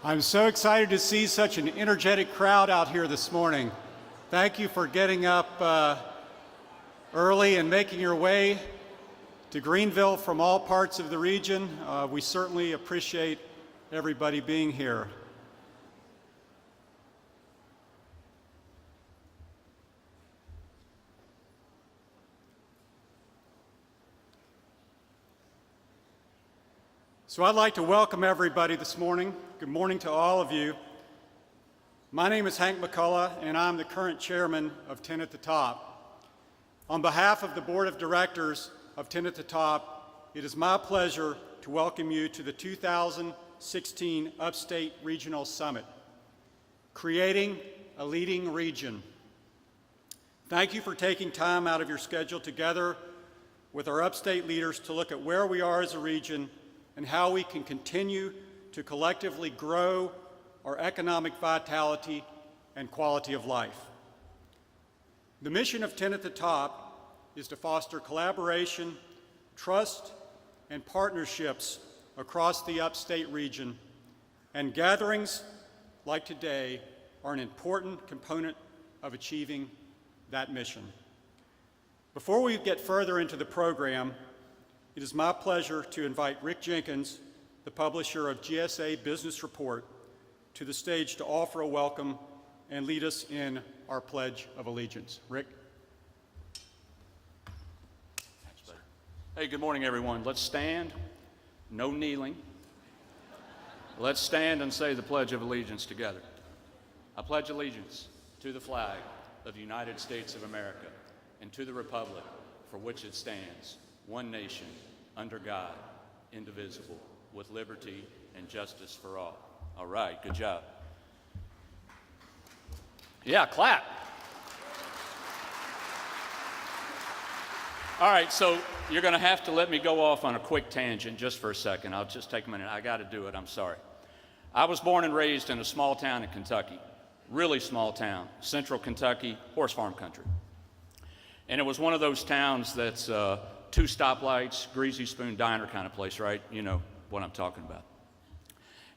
I'm so excited to see such an energetic crowd out here this morning. Thank you for getting up early and making your way to Greenville from all parts of the region. We certainly appreciate everybody being here. So I'd like to welcome everybody this morning. Good morning to all of you. My name is Hank McCullough, and I'm the current chairman of TATT at the Top. On behalf of the Board of Directors of TATT at the Top, it is my pleasure to welcome you to the 2016 Upstate Regional Summit, Creating a Leading Region. Thank you for taking time out of your schedule together with our upstate leaders to look at where we are as a region and how we can continue to collectively grow our economic vitality and quality of life. The mission of TATT at the Top is to foster collaboration, trust, and partnerships across the upstate region, and gatherings like today are an important component of achieving that mission. Before we get further into the program, it is my pleasure to invite Rick Jenkins, the publisher of GSA Business Report, to the stage to offer a welcome and lead us in our Pledge of Allegiance. Rick? Thanks, buddy. Hey, good morning, everyone. Let's stand. No kneeling. Let's stand and say the Pledge of Allegiance together. I pledge allegiance to the flag of the United States of America and to the republic for which it stands, one nation, under God, indivisible, with liberty and justice for all. All right, good job. Yeah, clap. All right, so you're going to have to let me go off on a quick tangent just for a second. I'll just take a minute. I got to do it. I'm sorry. I was born and raised in a small town in Kentucky, really small town, central Kentucky, horse farm country. And it was one of those towns that's 2 stoplights, greasy spoon diner kind of place, right? You know what I'm talking about.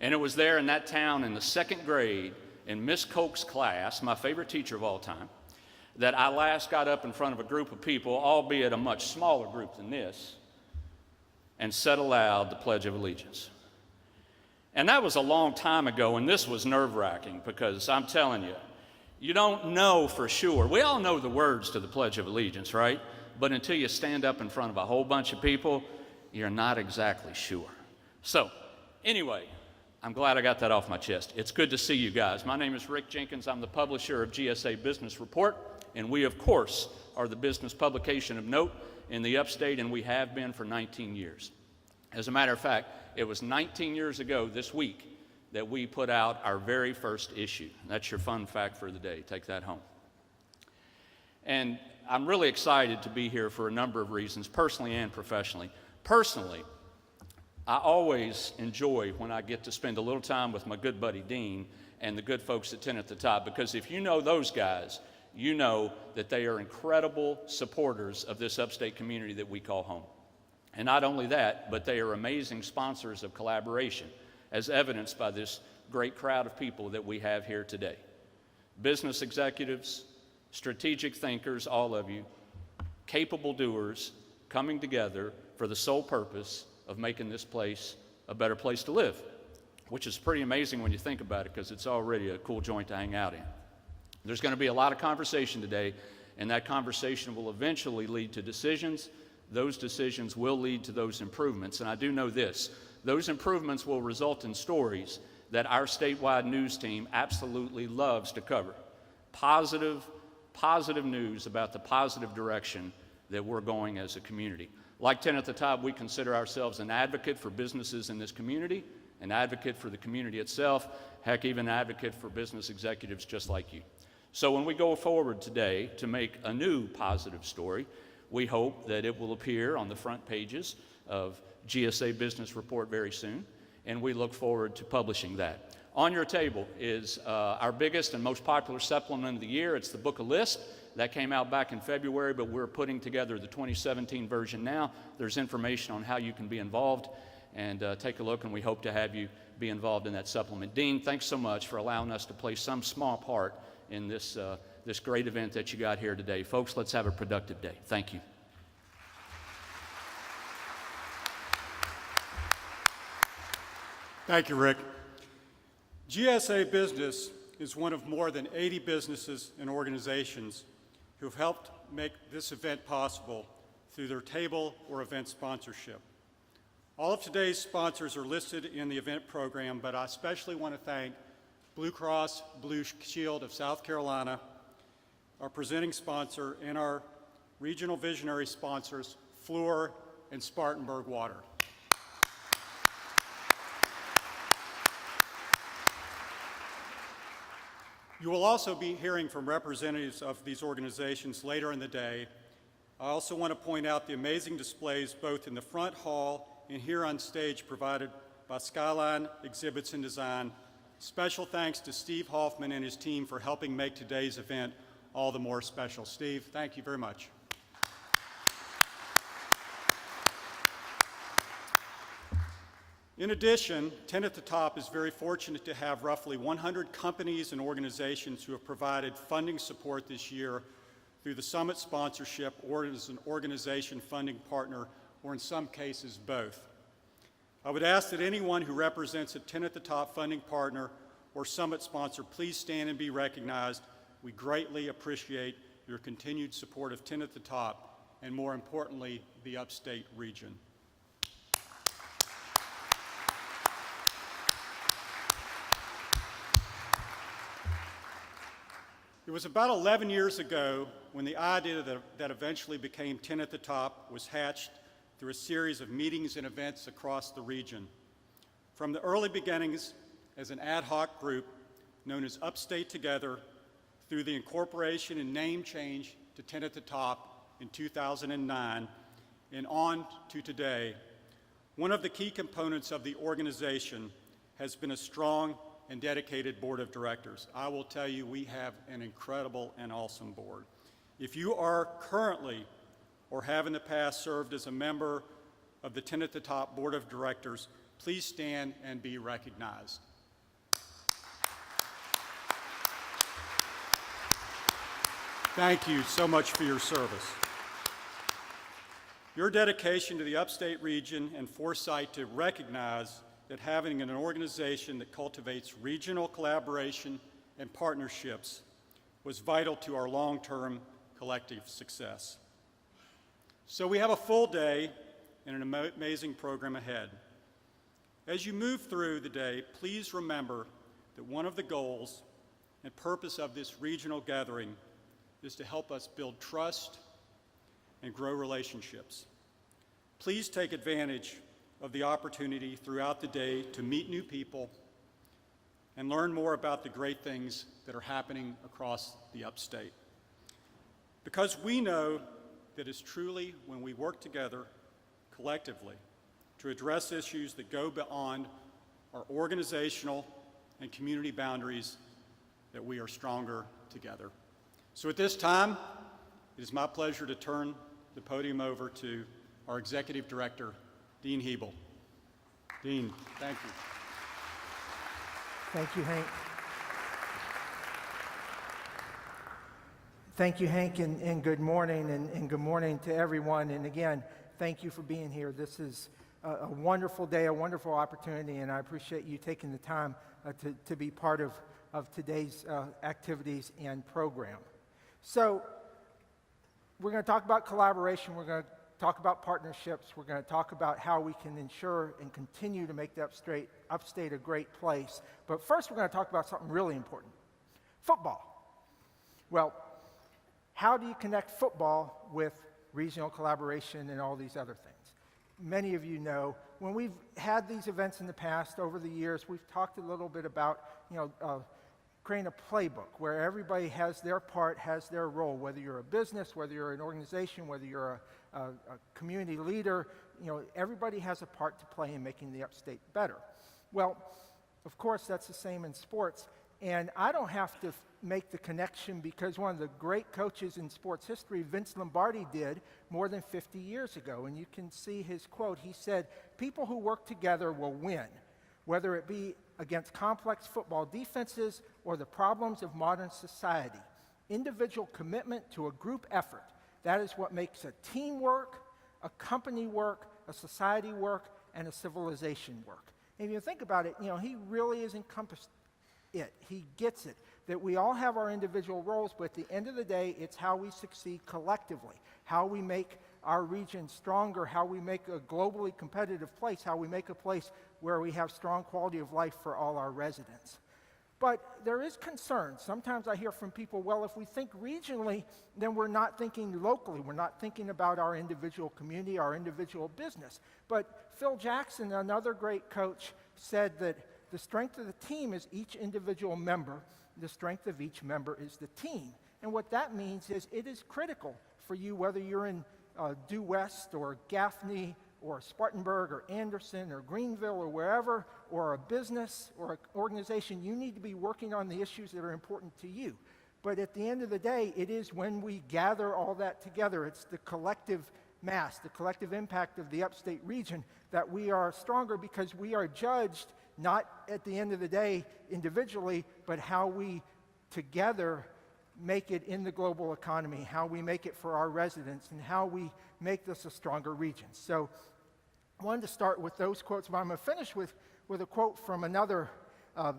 And it was there in that town in the 2nd grade in Miss Koch's class, my favorite teacher of all time, that I last got up in front of a group of people, albeit a much smaller group than this, and said aloud the Pledge of Allegiance. And that was a long time ago, and this was nerve-wracking because I'm telling you, you don't know for sure. We all know the words to the Pledge of Allegiance, right? But until you stand up in front of a whole bunch of people, you're not exactly sure. So, anyway, I'm glad I got that off my chest. It's good to see you guys. My name is Rick Jenkins. I'm the publisher of GSA Business Report, and we, of course, are the business publication of note in the upstate, and we have been for 19 years. As a matter of fact, it was 19 years ago this week that we put out our very first issue. That's your fun fact for the day. Take that home. And I'm really excited to be here for a number of reasons, personally and professionally. Personally, I always enjoy when I get to spend a little time with my good buddy Dean and the good folks at TATT at the Top, because if you know those guys, you know that they are incredible supporters of this upstate community that we call home. And not only that, but they are amazing sponsors of collaboration, as evidenced by this great crowd of people that we have here today. Business executives, strategic thinkers, all of you, capable doers, coming together for the sole purpose of making this place a better place to live, which is pretty amazing when you think about it, because it's already a cool joint to hang out in. There's going to be a lot of conversation today, and that conversation will eventually lead to decisions. Those decisions will lead to those improvements, and I do know this: those improvements will result in stories that our statewide news team absolutely loves to cover. Positive news about the positive direction that we're going as a community. Like TATT at the Top, we consider ourselves an advocate for businesses in this community, an advocate for the community itself, heck, even an advocate for business executives just like you. So when we go forward today to make a new positive story, we hope that it will appear on the front pages of GSA Business Report very soon, and we look forward to publishing that. On your table is our biggest and most popular supplement of the year. It's the Book of List. That came out back in February, but we're putting together the 2017 version now. There's information on how you can be involved. and take a look, and we hope to have you be involved in that supplement. Dean, thanks so much for allowing us to play some small part in this, this great event that you got here today. Folks, let's have a productive day. Thank you. Thank you, Rick. GSA Business is one of more than 80 businesses and organizations who have helped make this event possible through their table or event sponsorship. All of today's sponsors are listed in the event program, but I especially want to thank Blue Cross Blue Shield of South Carolina, our presenting sponsor, and our regional visionary sponsors, Fluor and Spartanburg Water. You will also be hearing from representatives of these organizations later in the day. I also want to point out the amazing displays both in the front hall and here on stage provided by Skyline Exhibits and Design. Special thanks to Steve Hoffman and his team for helping make today's event all the more special. Steve, thank you very much. In addition, 10 at the Top is very fortunate to have roughly 100 companies and organizations who have provided funding support this year through the summit sponsorship or as an organization funding partner, or in some cases both. I would ask that anyone who represents a 10 at the Top funding partner or summit sponsor please stand and be recognized. We greatly appreciate your continued support of 10 at the Top and, more importantly, the upstate region. It was about 11 years ago when the idea that eventually became 10 at the Top was hatched through a series of meetings and events across the region. From the early beginnings as an ad hoc group known as Upstate Together, through the incorporation and name change to 10 at the Top in 2009, and on to today, one of the key components of the organization has been a strong and dedicated board of directors. I will tell you, we have an incredible and awesome board. If you are currently or have in the past served as a member of the 10 at the Top board of directors, please stand and be recognized. Thank you so much for your service. Your dedication to the upstate region and foresight to recognize that having an organization that cultivates regional collaboration and partnerships was vital to our long-term collective success. So we have a full day and an amazing program ahead. As you move through the day, please remember that one of the goals and purpose of this regional gathering is to help us build trust and grow relationships. Please take advantage of the opportunity throughout the day to meet new people and learn more about the great things that are happening across the upstate. Because we know that it's truly when we work together collectively to address issues that go beyond our organizational and community boundaries that we are stronger together. So at this time, it is my pleasure to turn the podium over to our Executive Director, Dean Hebel. Dean, thank you. Thank you, Hank. Thank you, Hank, and good morning, and good morning to everyone. And again, thank you for being here. This is a wonderful day, a wonderful opportunity, and I appreciate you taking the time to be part of today's activities and program. So we're going to talk about collaboration. We're going to talk about partnerships. We're going to talk about how we can ensure and continue to make the upstate a great place. But first, we're going to talk about something really important: football. Well, how do you connect football with regional collaboration and all these other things? Many of you know, when we've had these events in the past, over the years, we've talked a little bit about, creating a playbook where everybody has their part, has their role, whether you're a business, whether you're an organization, whether you're a community leader, everybody has a part to play in making the upstate better. Well, of course, that's the same in sports. And I don't have to make the connection because one of the great coaches in sports history, Vince Lombardi, did more than 50 years ago. And you can see his quote. He said, "People who work together will win, whether it be against complex football defenses or the problems of modern society. Individual commitment to a group effort, that is what makes a team work, a company work, a society work, and a civilization work." And if you think about it, he really has encompassed it. He gets it, that we all have our individual roles, but at the end of the day, it's how we succeed collectively, how we make our region stronger, how we make a globally competitive place, how we make a place where we have strong quality of life for all our residents. But there is concern. Sometimes I hear from people, well, if we think regionally, then we're not thinking locally. We're not thinking about our individual community, our individual business. But Phil Jackson, another great coach, said that the strength of the team is each individual member. The strength of each member is the team. And what that means is it is critical for you, whether you're in Due West or Gaffney or Spartanburg or Anderson or Greenville or wherever, or a business or an organization, you need to be working on the issues that are important to you. But at the end of the day, it is when we gather all that together, it's the collective mass, the collective impact of the upstate region, that we are stronger, because we are judged not at the end of the day individually, but how we together make it in the global economy, how we make it for our residents, and how we make this a stronger region. So I wanted to start with those quotes, but I'm going to finish with a quote from another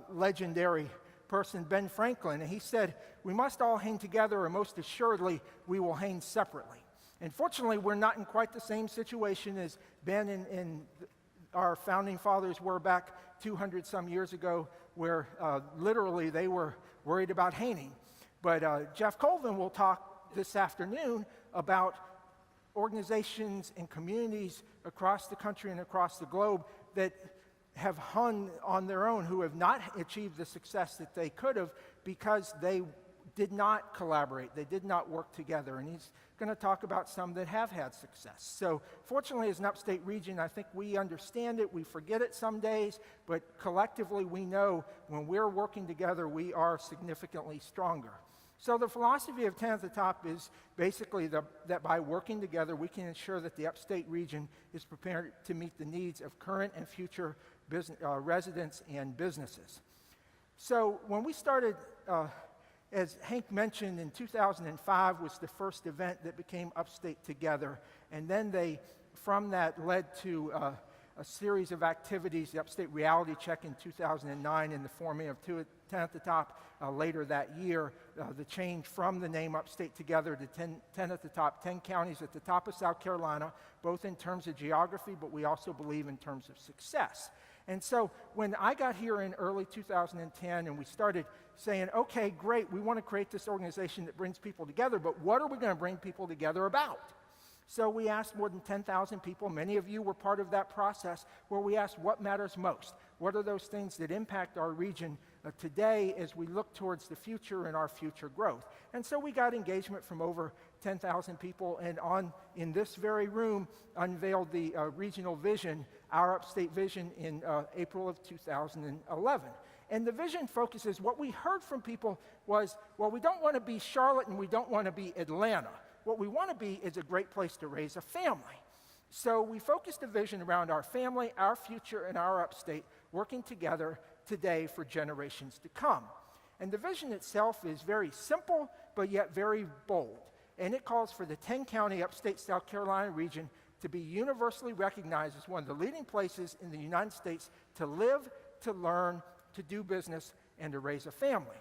legendary person, Ben Franklin. And he said, "We must all hang together, or most assuredly we will hang separately." And fortunately, we're not in quite the same situation as Ben and our founding fathers were back 200 some years ago, where literally they were worried about hanging. But Jeff Colvin will talk this afternoon about organizations and communities across the country and across the globe that have hung on their own, who have not achieved the success that they could have because they did not collaborate, they did not work together. And he's going to talk about some that have had success. So fortunately, as an upstate region, I think we understand it. We forget it some days, but collectively we know when we're working together, we are significantly stronger. So the philosophy of 10 at the Top is basically that by working together, we can ensure that the upstate region is prepared to meet the needs of current and future residents and businesses. So when we started, as Hank mentioned, in 2005 was the first event that became Upstate Together. And then from that led to a series of activities, the Upstate Reality Check in 2009, and the forming of 10 at the Top later that year, the change from the name Upstate Together to 10 at the Top, 10 counties at the top of South Carolina, both in terms of geography, but we also believe in terms of success. And so when I got here in early 2010 and we started saying, okay, great, we want to create this organization that brings people together, but what are we going to bring people together about? So we asked more than 10,000 people, many of you were part of that process, where we asked what matters most. What are those things that impact our region today as we look towards the future and our future growth? And so we got engagement from over 10,000 people, and in this very room unveiled the regional vision, our upstate vision, in April of 2011. And the vision focuses, what we heard from people was, well, we don't want to be Charlotte and we don't want to be Atlanta. What we want to be is a great place to raise a family. So we focused the vision around our family, our future, and our upstate, working together today for generations to come. And the vision itself is very simple, but yet very bold. And it calls for the 10-county upstate South Carolina region to be universally recognized as one of the leading places in the United States to live, to learn, to do business, and to raise a family.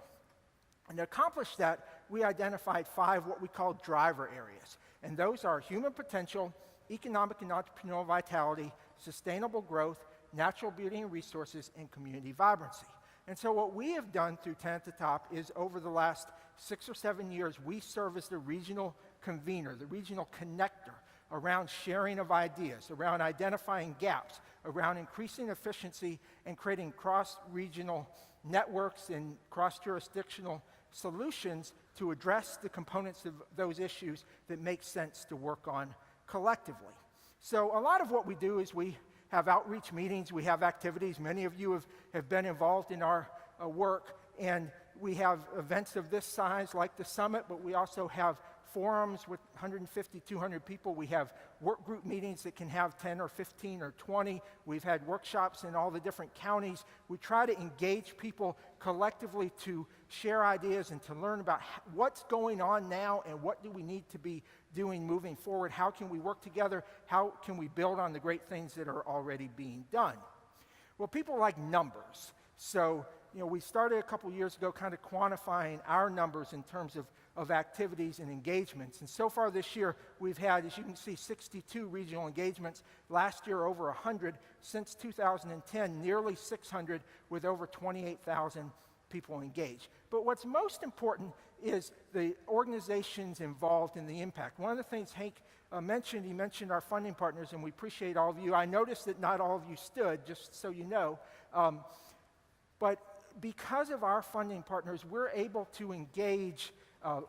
And to accomplish that, we identified 5 what we call driver areas. And those are human potential, economic and entrepreneurial vitality, sustainable growth, natural beauty and resources, and community vibrancy. And so what we have done through 10 at the Top is, over the last 6 or 7 years, we serve as the regional convener, the regional connector around sharing of ideas, around identifying gaps, around increasing efficiency, and creating cross-regional networks and cross-jurisdictional solutions to address the components of those issues that make sense to work on collectively. So a lot of what we do is we have outreach meetings, we have activities. Many of you have been involved in our work, And we have events of this size like the summit, but we also have forums with 150, 200 people. We have work group meetings that can have 10 or 15 or 20. We've had workshops in all the different counties. We try to engage people collectively to share ideas and to learn about what's going on now and what do we need to be doing moving forward. How can we work together? How can we build on the great things that are already being done? Well, people like numbers. So, we started a couple years ago kind of quantifying our numbers in terms of activities and engagements. And so far this year, we've had, as you can see, 62 regional engagements. Last year, over 100. Since 2010, nearly 600 with over 28,000 people engaged. But what's most important is the organizations involved in the impact. One of the things Hank mentioned, he mentioned our funding partners, and we appreciate all of you. I noticed that not all of you stood, just so you know. But because of our funding partners, we're able to engage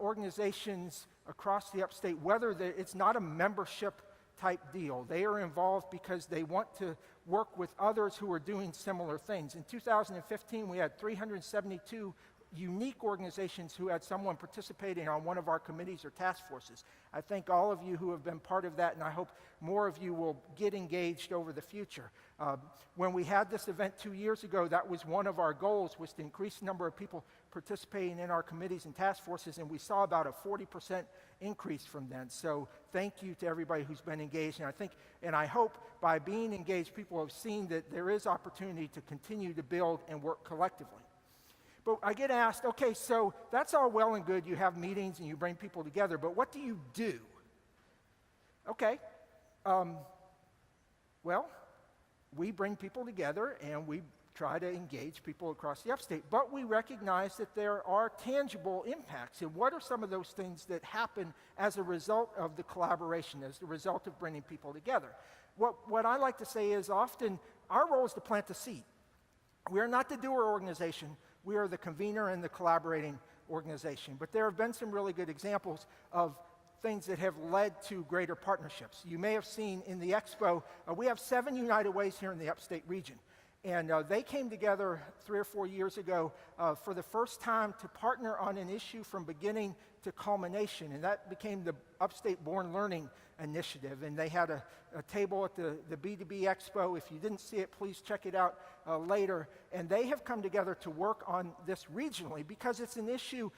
organizations across the upstate, whether it's not a membership type deal. They are involved because they want to work with others who are doing similar things. In 2015, we had 372 unique organizations who had someone participating on one of our committees or task forces. I thank all of you who have been part of that, and I hope more of you will get engaged over the future. When we had this event 2 years ago, that was one of our goals, was to increase the number of people participating in our committees and task forces, and we saw about a 40% increase from then. So thank you to everybody who's been engaged, and I think, and I hope by being engaged, people have seen that there is opportunity to continue to build and work collectively. But I get asked, okay, so that's all well and good. You have meetings and you bring people together, but what do you do? Okay, well, we bring people together and we try to engage people across the upstate, but we recognize that there are tangible impacts. And what are some of those things that happen as a result of the collaboration, as a result of bringing people together? What I like to say is often our role is to plant the seed. We are not the doer organization. We are the convener and the collaborating organization. But there have been some really good examples of things that have led to greater partnerships. You may have seen in the expo, we have 7 United Ways here in the upstate region. And they came together 3 or 4 years ago for the first time to partner on an issue from beginning to culmination. And that became the Upstate Born Learning Initiative. And they had a table at the B2B Expo. If you didn't see it, please check it out later. And they have come together to work on this regionally because it's an issue.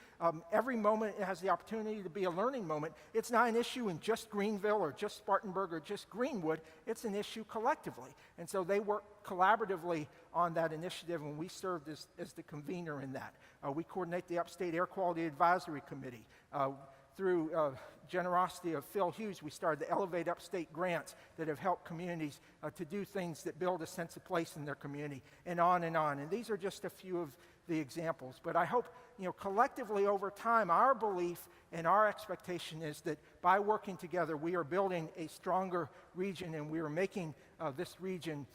Every moment it has the opportunity to be a learning moment. It's not an issue in just Greenville or just Spartanburg or just Greenwood. It's an issue collectively. And so they work collaboratively on that initiative, and we served as the convener in that. We coordinate the Upstate Air Quality Advisory Committee. Through generosity of Phil Hughes, we started the Elevate Upstate grants that have helped communities to do things that build a sense of place in their community, and on and on. And these are just a few of the examples. But I hope, collectively over time, our belief and our expectation is that by working together, we are building a stronger region, and we are making this region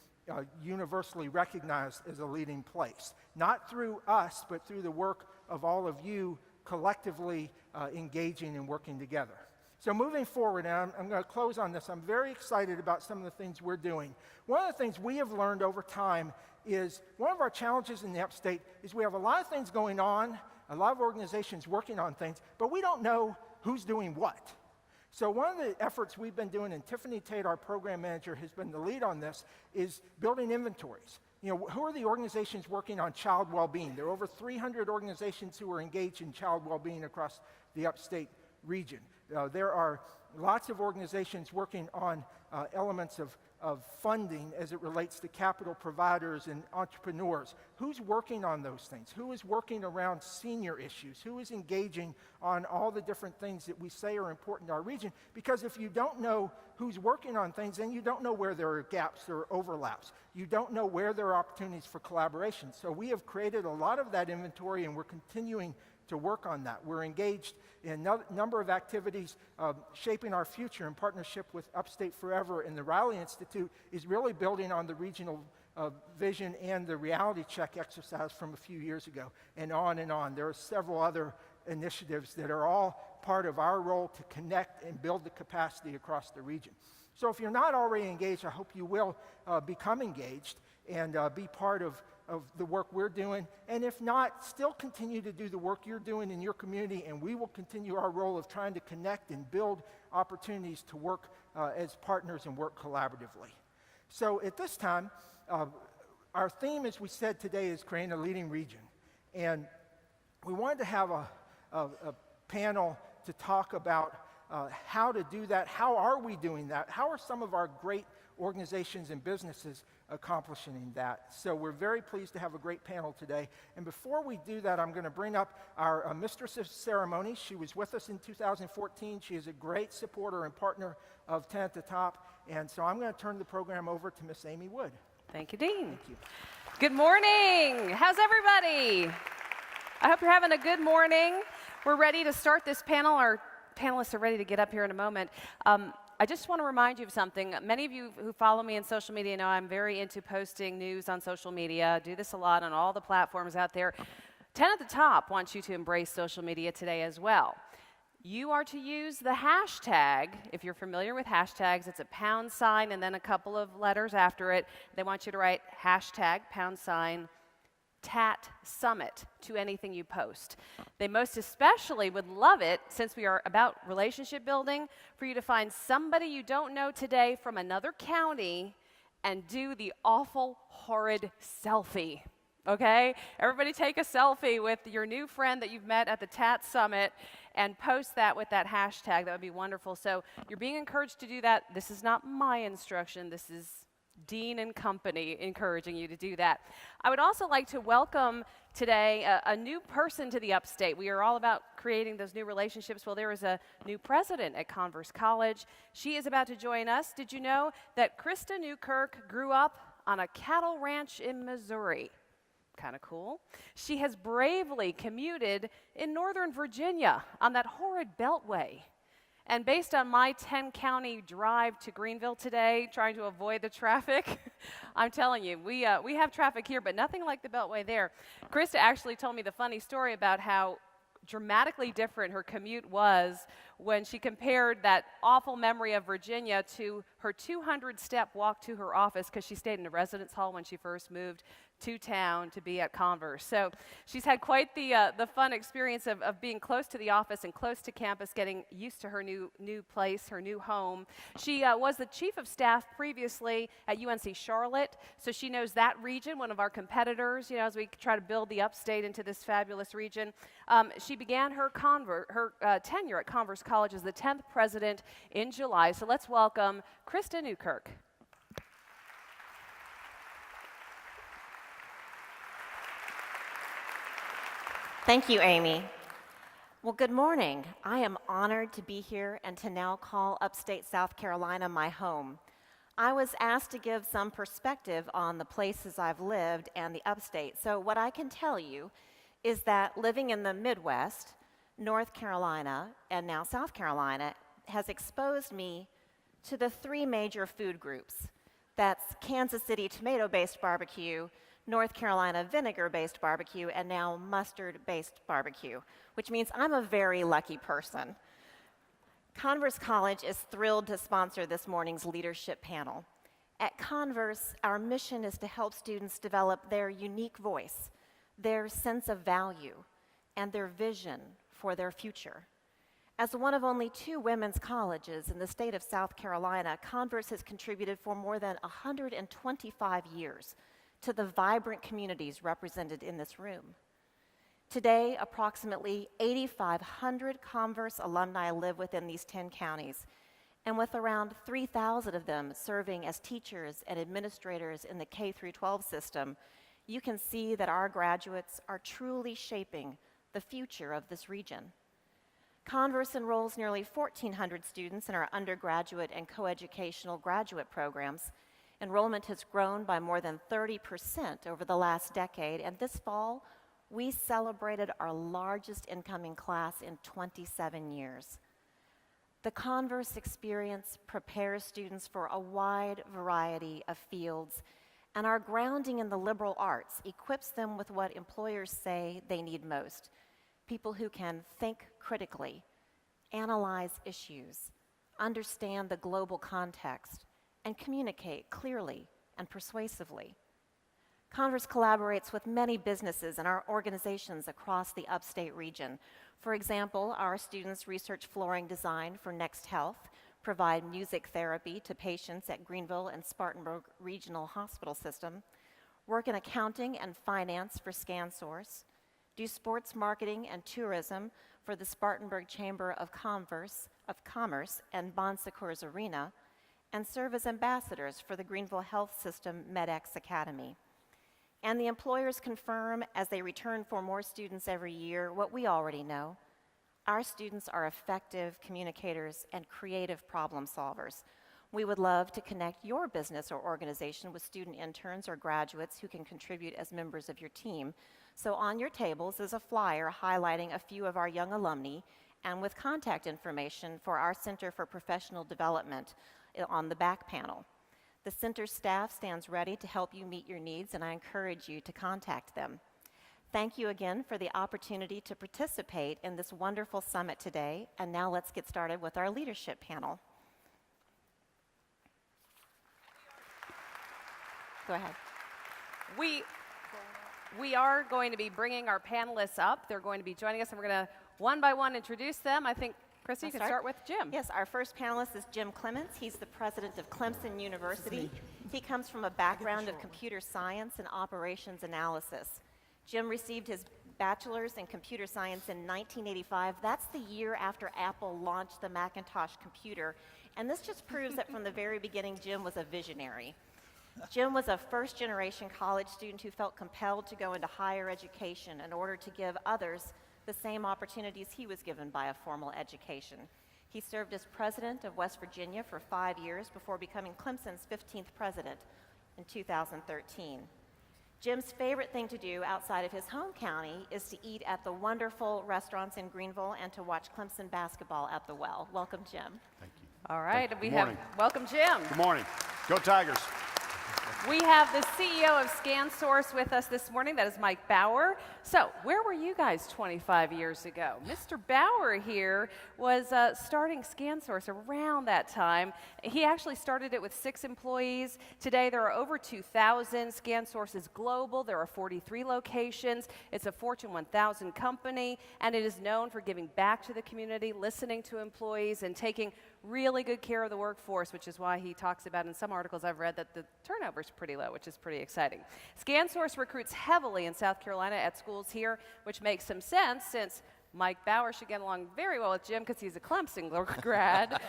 universally recognized as a leading place. Not through us, but through the work of all of you collectively engaging and working together. So moving forward, and I'm going to close on this, I'm very excited about some of the things we're doing. One of the things we have learned over time is one of our challenges in the upstate is we have a lot of things going on, a lot of organizations working on things, but we don't know who's doing what. So one of the efforts we've been doing, and Tiffany Tate, our program manager, has been the lead on this, is building inventories. Who are the organizations working on child well-being? There are over 300 organizations who are engaged in child well-being across the upstate region. There are lots of organizations working on elements of funding as it relates to capital providers and entrepreneurs. Who's working on those things? Who is working around senior issues? Who is engaging on all the different things that we say are important to our region? Because if you don't know who's working on things, then you don't know where there are gaps or overlaps. You don't know where there are opportunities for collaboration. So we have created a lot of that inventory, and we're continuing to work on that. We're engaged in a number of activities shaping our future in partnership with Upstate Forever, and the Riley Institute is really building on the regional vision and the reality check exercise from a few years ago, and on and on. There are several other initiatives that are all part of our role to connect and build the capacity across the region. So if you're not already engaged, I hope you will become engaged and be part of the work we're doing. And if not, still continue to do the work you're doing in your community, and we will continue our role of trying to connect and build opportunities to work as partners and work collaboratively. So at this time, our theme, as we said today, is creating a leading region. And we wanted to have a panel to talk about how to do that. How are we doing that? How are some of our great organizations and businesses accomplishing that? So we're very pleased to have a great panel today. And before we do that, I'm going to bring up our mistress of ceremony. She was with us in 2014. She is a great supporter and partner of 10 at the Top. And so I'm going to turn the program over to Miss Amy Wood. Thank you, Dean. Thank you. Good morning. How's everybody? I hope you're having a good morning. We're ready to start this panel. Our panelists are ready to get up here in a moment. I just want to remind you of something. Many of you who follow me on social media know I'm very into posting news on social media. I do this a lot on all the platforms out there. 10 at the Top wants you to embrace social media today as well. You are to use the hashtag. If you're familiar with hashtags, it's a # and then a couple of letters after it. They want you to write hashtag # TATT Summit to anything you post. They most especially would love it, since we are about relationship building, for you to find somebody you don't know today from another county and do the awful, horrid selfie. Okay? Everybody take a selfie with your new friend that you've met at the TATT Summit and post that with that hashtag. That would be wonderful. So you're being encouraged to do that. This is not my instruction. This is Dean and company encouraging you to do that. I would also like to welcome today a new person to the Upstate. We are all about creating those new relationships. Well, there is a new president at Converse College. She is about to join us. Did you know that Krista Newkirk grew up on a cattle ranch in Missouri? Kind of cool. She has bravely commuted in Northern Virginia on that horrid beltway. And based on my 10-county drive to Greenville today, trying to avoid the traffic, I'm telling you, we have traffic here, but nothing like the Beltway there. Krista actually told me the funny story about how dramatically different her commute was when she compared that awful memory of Virginia to her 200-step walk to her office, because she stayed in a residence hall when she first moved to town to be at Converse. So she's had quite the fun experience of being close to the office and close to campus, getting used to her new place, her new home. She was the chief of staff previously at UNC Charlotte, so she knows that region, one of our competitors, as we try to build the Upstate into this fabulous region. She began her tenure at Converse College as the 10th president in July. So let's welcome Krista Newkirk. Thank you, Amy. Well, good morning. I am honored to be here and to now call Upstate South Carolina my home. I was asked to give some perspective on the places I've lived and the Upstate. So what I can tell you is that living in the Midwest, North Carolina, and now South Carolina has exposed me to the 3 major food groups. That's Kansas City tomato-based barbecue, North Carolina vinegar-based barbecue, and now mustard-based barbecue, which means I'm a very lucky person. Converse College is thrilled to sponsor this morning's leadership panel. At Converse, our mission is to help students develop their unique voice, their sense of value, and their vision for their future. As one of only 2 women's colleges in the state of South Carolina, Converse has contributed for more than 125 years to the vibrant communities represented in this room. Today, approximately 8,500 Converse alumni live within these 10 counties, and with around 3,000 of them serving as teachers and administrators in the K-12 system, you can see that our graduates are truly shaping the future of this region. Converse enrolls nearly 1,400 students in our undergraduate and coeducational graduate programs. Enrollment has grown by more than 30% over the last decade, and this fall, we celebrated our largest incoming class in 27 years. The Converse experience prepares students for a wide variety of fields, and our grounding in the liberal arts equips them with what employers say they need most: people who can think critically, analyze issues, understand the global context, and communicate clearly and persuasively. Converse collaborates with many businesses and our organizations across the upstate region. For example, our students research flooring design for Next Health, provide music therapy to patients at Greenville and Spartanburg Regional Hospital System, work in accounting and finance for ScanSource, do sports marketing and tourism for the Spartanburg Chamber of Commerce and Bon Secours Arena, and serve as ambassadors for the Greenville Health System MedX Academy. And the employers confirm as they return for more students every year what we already know. Our students are effective communicators and creative problem solvers. We would love to connect your business or organization with student interns or graduates who can contribute as members of your team. So on your tables is a flyer highlighting a few of our young alumni and with contact information for our Center for Professional Development on the back panel. The center staff stands ready to help you meet your needs, and I encourage you to contact them. Thank you again for the opportunity to participate in this wonderful summit today, and now let's get started with our leadership panel. Go ahead. We are going to be bringing our panelists up. They're going to be joining us, and we're going to one by one introduce them. I think, Chrissy, you can start with Jim. Yes, our first panelist is Jim Clements. He's the president of Clemson University. He comes from a background of computer science and operations analysis. Jim received his bachelor's in computer science in 1985. That's the year after Apple launched the Macintosh computer. And this just proves that from the very beginning, Jim was a visionary. Jim was a first-generation college student who felt compelled to go into higher education in order to give others the same opportunities he was given by a formal education. He served as president of West Virginia for 5 years before becoming Clemson's 15th president in 2013. Jim's favorite thing to do outside of his home county is to eat at the wonderful restaurants in Greenville and to watch Clemson basketball at the Well. Welcome, Jim. Thank you. All right, Good morning. Welcome, Jim. Good morning. Go Tigers. We have the CEO of ScanSource with us this morning. That is Mike Baur. So, where were you guys 25 years ago? Mr. Baur here was starting ScanSource around that time. He actually started it with 6 employees. Today, there are over 2,000. ScanSource is global. There are 43 locations. It's a Fortune 1000 company, and it is known for giving back to the community, listening to employees, and taking really good care of the workforce, which is why he talks about in some articles I've read that the turnover is pretty low, which is pretty exciting. ScanSource recruits heavily in South Carolina at schools here, which makes some sense since Mike Baur should get along very well with Jim because he's a Clemson grad.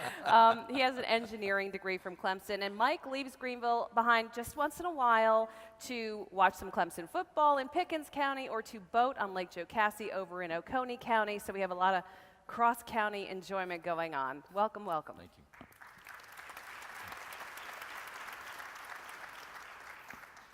He has an engineering degree from Clemson, and Mike leaves Greenville behind just once in a while to watch some Clemson football in Pickens County or to boat on Lake Jocassee over in Oconee County, so we have a lot of cross-county enjoyment going on. Welcome, welcome. Thank you.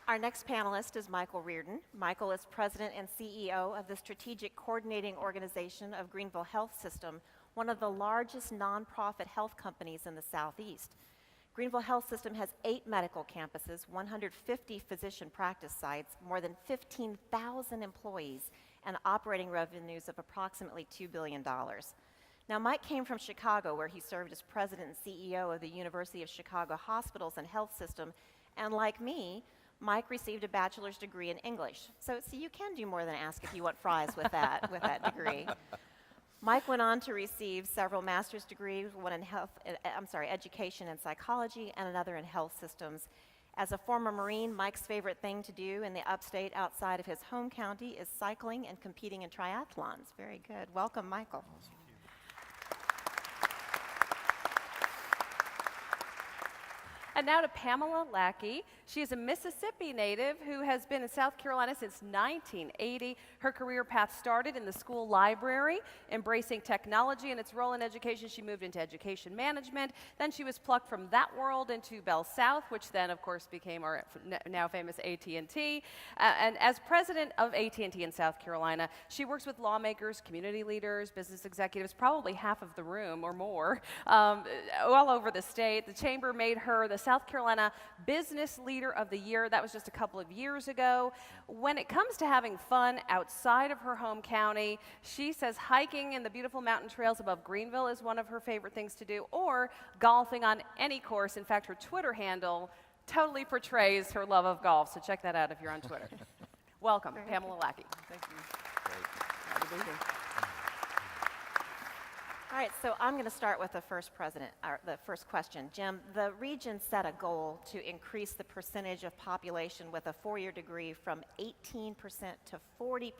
Our next panelist is Michael Riordan. Michael is president and CEO of the Strategic Coordinating Organization of Greenville Health System, one of the largest nonprofit health companies in the Southeast. Greenville Health System has 8 medical campuses, 150 physician practice sites, more than 15,000 employees, and operating revenues of approximately $2 billion. Now, Mike came from Chicago, where he served as president and CEO of the University of Chicago Hospitals and Health System, and like me, Mike received a bachelor's degree in English. So you can do more than ask if you want fries with that degree. Mike went on to receive several master's degrees, one in education and psychology, and another in health systems. As a former Marine, Mike's favorite thing to do in the upstate outside of his home county is cycling and competing in triathlons. Very good. Welcome, Michael. And now to Pamela Lackey. She is a Mississippi native who has been in South Carolina since 1980. Her career path started in the school library, embracing technology and its role in education. She moved into education management. Then she was plucked from that world into Bell South, which then, of course, became our now famous AT&T. And as president of AT&T in South Carolina, she works with lawmakers, community leaders, business executives, probably half of the room or more, all over the state. The chamber made her the South Carolina Business Leader of the Year. That was just a couple of years ago. When it comes to having fun outside of her home county, she says hiking in the beautiful mountain trails above Greenville is one of her favorite things to do, or golfing on any course. In fact, her Twitter handle totally portrays her love of golf, so check that out if you're on Twitter. Welcome, Pamela Lackey. Thank you. Glad to be here. All right, so I'm going to start with the first question. Jim, the region set a goal to increase the percentage of population with a four-year degree from 18% to 40%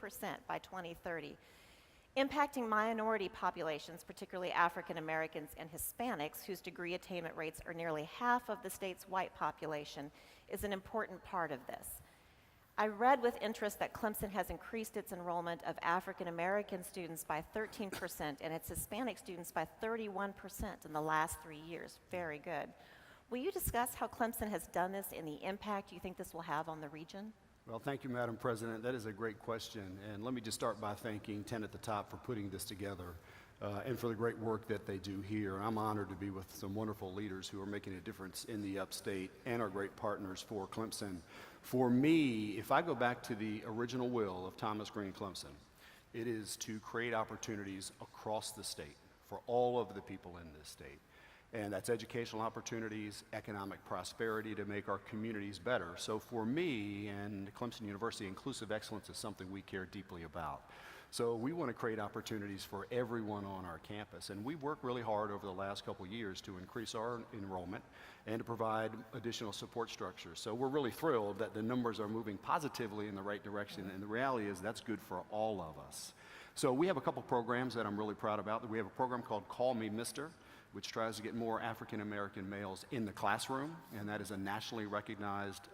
by 2030. Impacting minority populations, particularly African Americans and Hispanics, whose degree attainment rates are nearly half of the state's white population, is an important part of this. I read with interest that Clemson has increased its enrollment of African American students by 13% and its Hispanic students by 31% in the last 3 years. Very good. Will you discuss how Clemson has done this and the impact you think this will have on the region? Well, thank you, Madam President. That is a great question. And let me just start by thanking 10 at the Top for putting this together and for the great work that they do here. I'm honored to be with some wonderful leaders who are making a difference in the upstate and are great partners for Clemson. For me, if I go back to the original will of Thomas Green Clemson, it is to create opportunities across the state for all of the people in this state. And that's educational opportunities, economic prosperity to make our communities better. So for me and Clemson University, inclusive excellence is something we care deeply about. So we want to create opportunities for everyone on our campus. And we worked really hard over the last couple years to increase our enrollment and to provide additional support structures. So we're really thrilled that the numbers are moving positively in the right direction. And the reality is that's good for all of us. So we have a couple programs that I'm really proud about. We have a program called Call Me Mister, which tries to get more African American males in the classroom, and that is a nationally recognized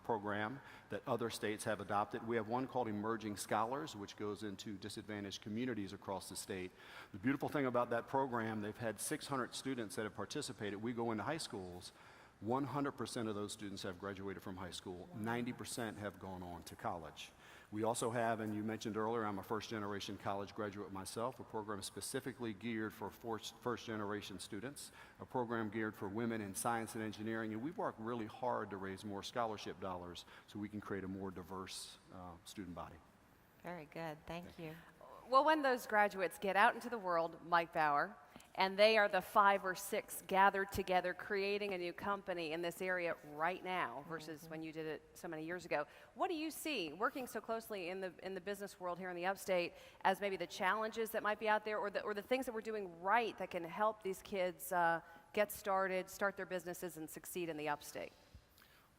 program that other states have adopted. We have one called Emerging Scholars, which goes into disadvantaged communities across the state. The beautiful thing about that program, they've had 600 students that have participated. We go into high schools, 100% of those students have graduated from high school, 90% have gone on to college. We also have, and you mentioned earlier, I'm a first-generation college graduate myself, a program specifically geared for first-generation students, a program geared for women in science and engineering, and we've worked really hard to raise more scholarship dollars so we can create a more diverse student body. Very good, thank you. Well, when those graduates get out into the world, Mike Baur, and they are the 5 or 6 gathered together creating a new company in this area right now versus when you did it so many years ago, what do you see working so closely in the business world here in the upstate as maybe the challenges that might be out there or the things that we're doing right that can help these kids get started, start their businesses, and succeed in the upstate?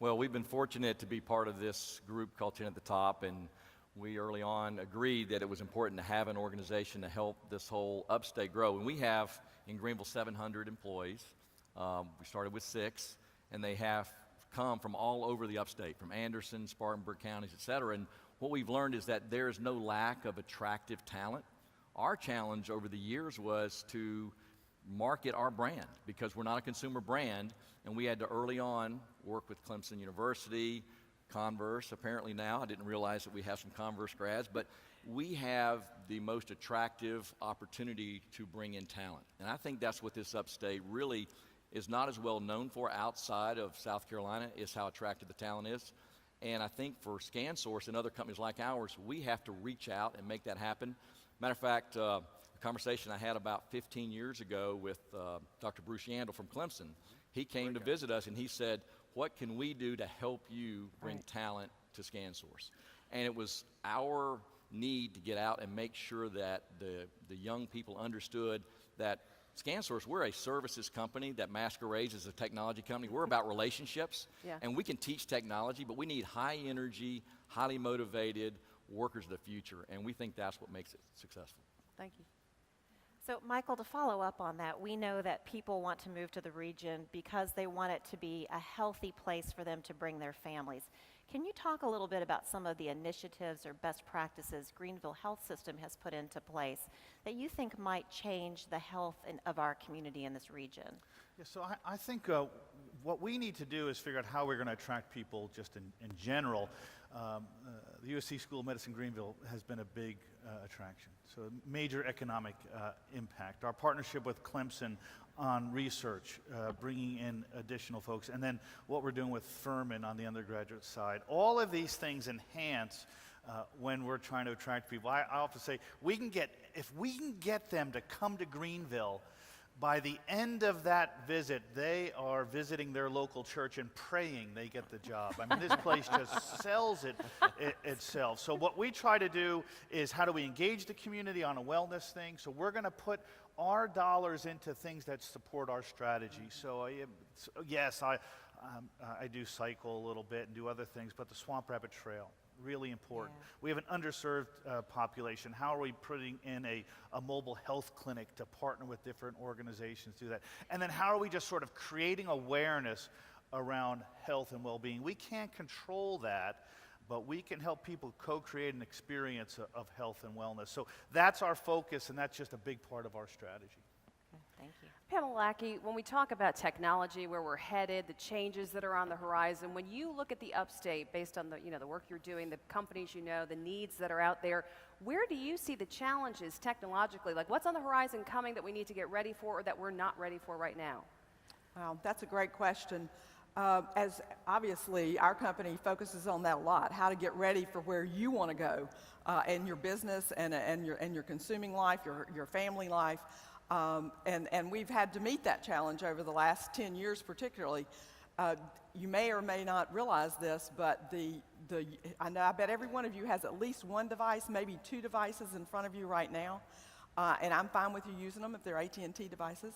Well, we've been fortunate to be part of this group called 10 at the Top, and we early on agreed that it was important to have an organization to help this whole upstate grow. And we have in Greenville 700 employees. We started with 6, and they have come from all over the upstate, from Anderson, Spartanburg counties, et cetera. And what we've learned is that there is no lack of attractive talent. Our challenge over the years was to market our brand because we're not a consumer brand, and we had to early on work with Clemson University, Converse, apparently now. I didn't realize that we have some Converse grads, but we have the most attractive opportunity to bring in talent. And I think that's what this upstate really is not as well known for outside of South Carolina, is how attractive the talent is. And I think for ScanSource and other companies like ours, we have to reach out and make that happen. Matter of fact, a conversation I had about 15 years ago with Dr. Bruce Yandel from Clemson. He came to visit us and he said, what can we do to help you bring talent to ScanSource? And it was our need to get out and make sure that the young people understood that ScanSource, we're a services company that masquerades as a technology company. We're about relationships, and we can teach technology, but we need high energy, highly motivated workers of the future, and we think that's what makes it successful. Thank you. So, Michael, to follow up on that, we know that people want to move to the region because they want it to be a healthy place for them to bring their families. Can you talk a little bit about some of the initiatives or best practices Greenville Health System has put into place that you think might change the health of our community in this region? Yeah, so I think what we need to do is figure out how we're going to attract people just in general. The USC School of Medicine Greenville has been a big attraction, so major economic impact. Our partnership with Clemson on research, bringing in additional folks, and then what we're doing with Furman on the undergraduate side. All of these things enhance when we're trying to attract people. I often say, if we can get them to come to Greenville, by the end of that visit, they are visiting their local church and praying they get the job. I mean, this place just sells itself. So what we try to do is, how do we engage the community on a wellness thing? So we're going to put our dollars into things that support our strategy. So yes, I do cycle a little bit and do other things, but the Swamp Rabbit Trail, really important. Yeah. We have an underserved population. How are we putting in a mobile health clinic to partner with different organizations to do that? And then how are we just sort of creating awareness around health and well-being? We can't control that, but we can help people co-create an experience of health and wellness. So that's our focus, and that's just a big part of our strategy. Okay, thank you. Pamela Lackey, when we talk about technology, where we're headed, the changes that are on the horizon, when you look at the upstate based on the work you're doing, the companies you know, the needs that are out there, where do you see the challenges technologically? Like, what's on the horizon coming that we need to get ready for or that we're not ready for right now? Well, that's a great question. As obviously our company focuses on that a lot, how to get ready for where you want to go in your business and your consuming life, your family life. And we've had to meet that challenge over the last 10 years particularly. You may or may not realize this, but I bet every one of you has at least one device, maybe two devices in front of you right now. And I'm fine with you using them if they're AT&T devices.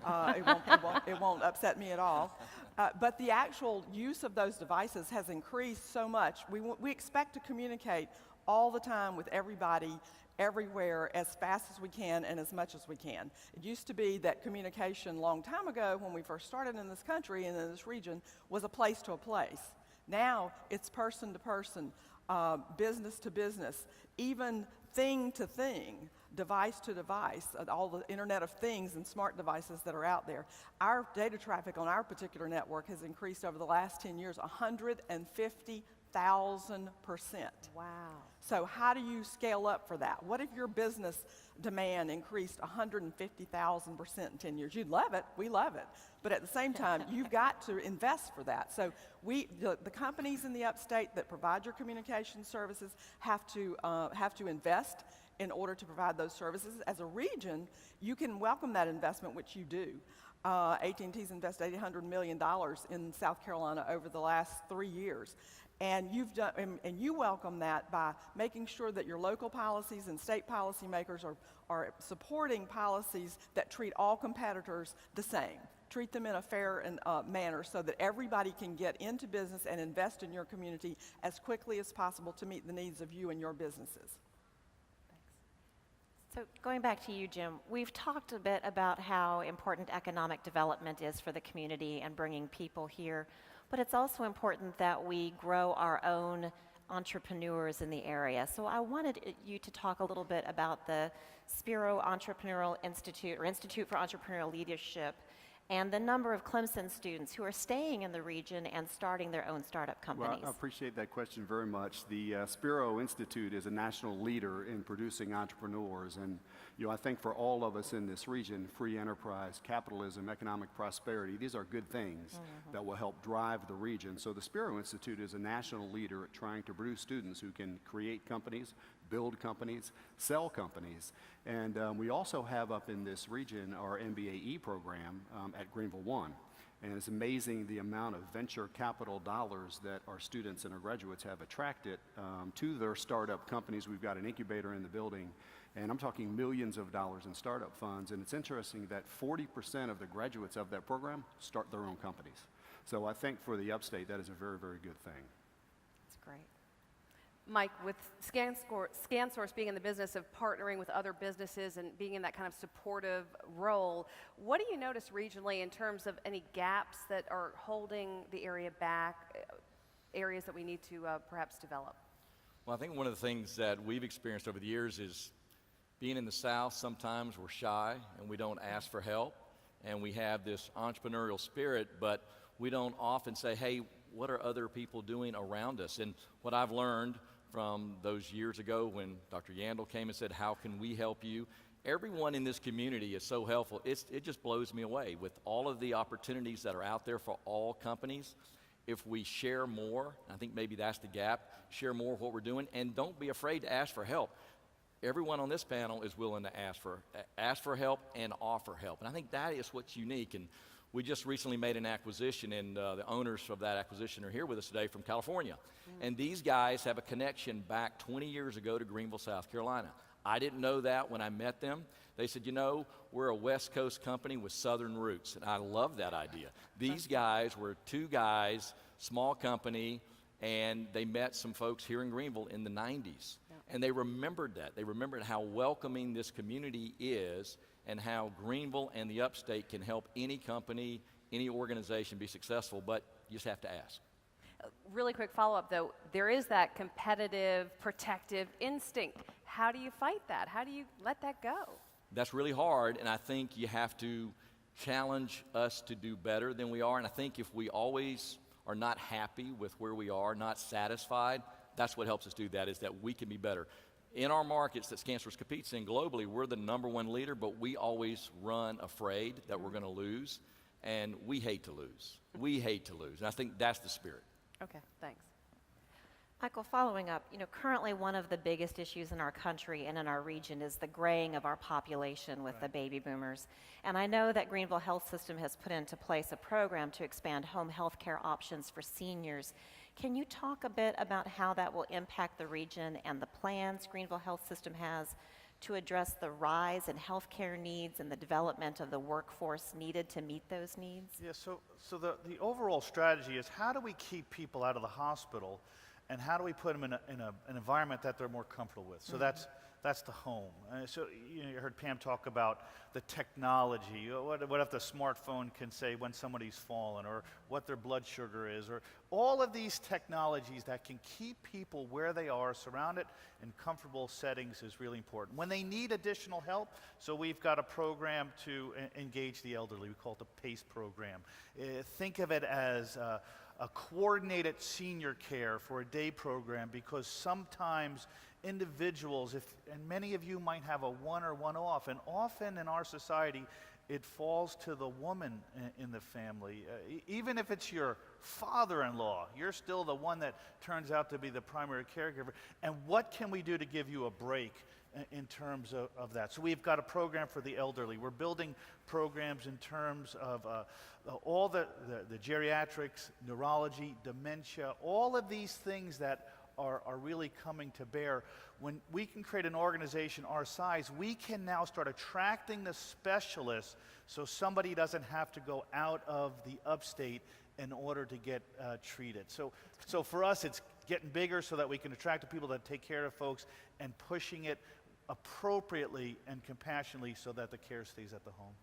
It won't upset me at all. But the actual use of those devices has increased so much. We expect to communicate all the time with everybody, everywhere, as fast as we can and as much as we can. It used to be that communication a long time ago, when we first started in this country and in this region, was a place to a place. Now it's person to person, business to business, even thing to thing, device to device, all the Internet of Things and smart devices that are out there. Our data traffic on our particular network has increased over the last 10 years 150,000%. Wow. So how do you scale up for that? What if your business demand increased 150,000% in 10 years? You'd love it. We love it. But at the same time, you've got to invest for that. So the companies in the upstate that provide your communication services have to invest in order to provide those services. As a region, you can welcome that investment, which you do. AT&T's invested $800 million in South Carolina over the last 3 years. And you welcome that by making sure that your local policies and state policymakers are supporting policies that treat all competitors the same. Treat them in a fair manner so that everybody can get into business and invest in your community as quickly as possible to meet the needs of you and your businesses. So going back to you, Jim, we've talked a bit about how important economic development is for the community and bringing people here, but it's also important that we grow our own entrepreneurs in the area. So I wanted you to talk a little bit about the Spiro Entrepreneurial Institute, or Institute for Entrepreneurial Leadership, and the number of Clemson students who are staying in the region and starting their own startup companies. Well, I appreciate that question very much. The Spiro Institute is a national leader in producing entrepreneurs, and I think for all of us in this region, free enterprise, capitalism, economic prosperity, these are good things that will help drive the region. So the Spiro Institute is a national leader at trying to produce students who can create companies, build companies, sell companies. And we also have up in this region our MBAE program at Greenville 1. And it's amazing the amount of venture capital dollars that our students and our graduates have attracted to their startup companies. We've got an incubator in the building, and I'm talking millions of dollars in startup funds. And it's interesting that 40% of the graduates of that program start their own companies. So I think for the upstate, that is a very, very good thing. That's great. Mike, with ScanSource being in the business of partnering with other businesses and being in that kind of supportive role, what do you notice regionally in terms of any gaps that are holding the area back, areas that we need to perhaps develop? Well, I think one of the things that we've experienced over the years is being in the South, sometimes we're shy and we don't ask for help, and we have this entrepreneurial spirit, but we don't often say, hey, what are other people doing around us? And what I've learned from those years ago when Dr. Yandel came and said, how can we help you? Everyone in this community is so helpful. It just blows me away with all of the opportunities that are out there for all companies. If we share more, I think maybe that's the gap, share more of what we're doing, and don't be afraid to ask for help. Everyone on this panel is willing to ask for help and offer help. And I think that is what's unique. And we just recently made an acquisition, and the owners of that acquisition are here with us today from California. And these guys have a connection back 20 years ago to Greenville, South Carolina. I didn't know that when I met them. They said, you know, we're a West Coast company with Southern roots. And I love that idea. These guys were two guys, small company, and they met some folks here in Greenville in the 90s. And they remembered that. They remembered how welcoming this community is and how Greenville and the upstate can help any company, any organization be successful, but you just have to ask. Really quick follow-up, though. There is that competitive, protective instinct. How do you fight that? How do you let that go? That's really hard, and I think you have to challenge us to do better than we are. And I think if we always are not happy with where we are, not satisfied, that's what helps us do that, is that we can be better. In our markets that ScanSource competes in globally, we're the #1 leader, but we always run afraid that we're going to lose, and we hate to lose. We hate to lose, and I think that's the spirit. Okay, thanks. Michael, following up, currently one of the biggest issues in our country and in our region is the graying of our population with the baby boomers. And I know that Greenville Health System has put into place a program to expand home health care options for seniors. Can you talk a bit about how that will impact the region and the plans Greenville Health System has to address the rise in healthcare needs and the development of the workforce needed to meet those needs? Yeah, so the overall strategy is, how do we keep people out of the hospital, and how do we put them in an environment that they're more comfortable with? So that's the home. So you heard Pam talk about the technology. What if the smartphone can say when somebody's fallen, or what their blood sugar is, or all of these technologies that can keep people where they are, surrounded in comfortable settings, is really important. When they need additional help, so we've got a program to engage the elderly. We call it the PACE program. Think of it as a coordinated senior care for a day program, because sometimes individuals, and many of you might have a one or one off, and often in our society it falls to the woman in the family. Even if it's your father-in-law, you're still the one that turns out to be the primary caregiver. And what can we do to give you a break in terms of that? So we've got a program for the elderly. We're building programs in terms of all the geriatrics, neurology, dementia, all of these things that are really coming to bear. When we can create an organization our size, we can now start attracting the specialists, so somebody doesn't have to go out of the upstate in order to get treated. So for us, it's getting bigger so that we can attract the people that take care of folks, and pushing it appropriately and compassionately so that the care stays at the home.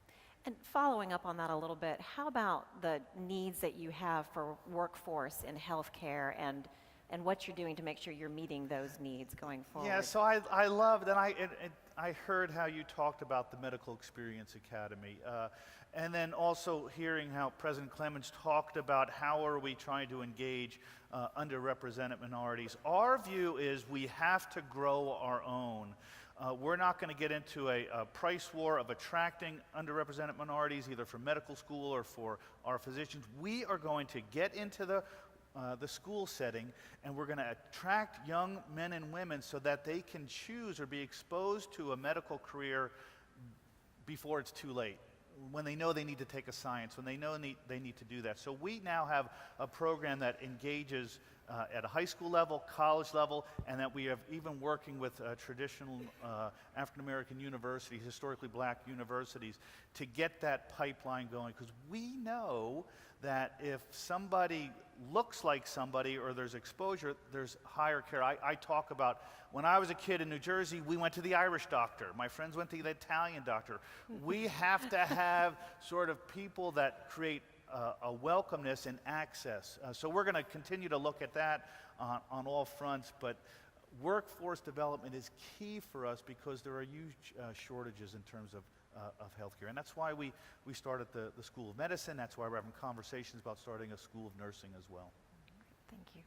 And following up on that a little bit, how about the needs that you have for workforce in healthcare, and what you're doing to make sure you're meeting those needs going forward? Yeah, so I loved, and I heard how you talked about the Medical Experience Academy, and then also hearing how President Clements talked about how are we trying to engage underrepresented minorities. Our view is we have to grow our own. We're not going to get into a price war of attracting underrepresented minorities, either for medical school or for our physicians. We are going to get into the school setting, and we're going to attract young men and women so that they can choose or be exposed to a medical career before it's too late, when they know they need to take a science, when they know they need to do that. So we now have a program that engages at a high school level, college level, and that we have even working with traditional African American universities, historically black universities, to get that pipeline going. Because we know that if somebody looks like somebody, or there's exposure, there's higher care. I talk about, when I was a kid in New Jersey, we went to the Irish doctor. My friends went to the Italian doctor. We have to have sort of people that create a welcomeness and access. So we're going to continue to look at that on all fronts, but workforce development is key for us, because there are huge shortages in terms of of healthcare. And that's why we started the School of Medicine. That's why we're having conversations about starting a School of Nursing as well. Thank you.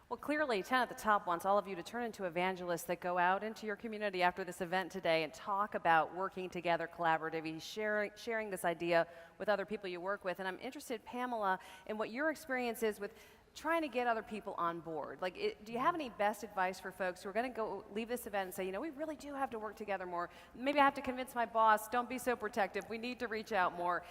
Well, clearly, 10 at the Top wants all of you to turn into evangelists that go out into your community after this event today and talk about working together collaboratively, sharing this idea with other people you work with. And I'm interested, Pamela, in what your experience is with trying to get other people on board. Like, do you have any best advice for folks who are going to go leave this event and say, you know, we really do have to work together more. Maybe I have to convince my boss, don't be so protective. We need to reach out more.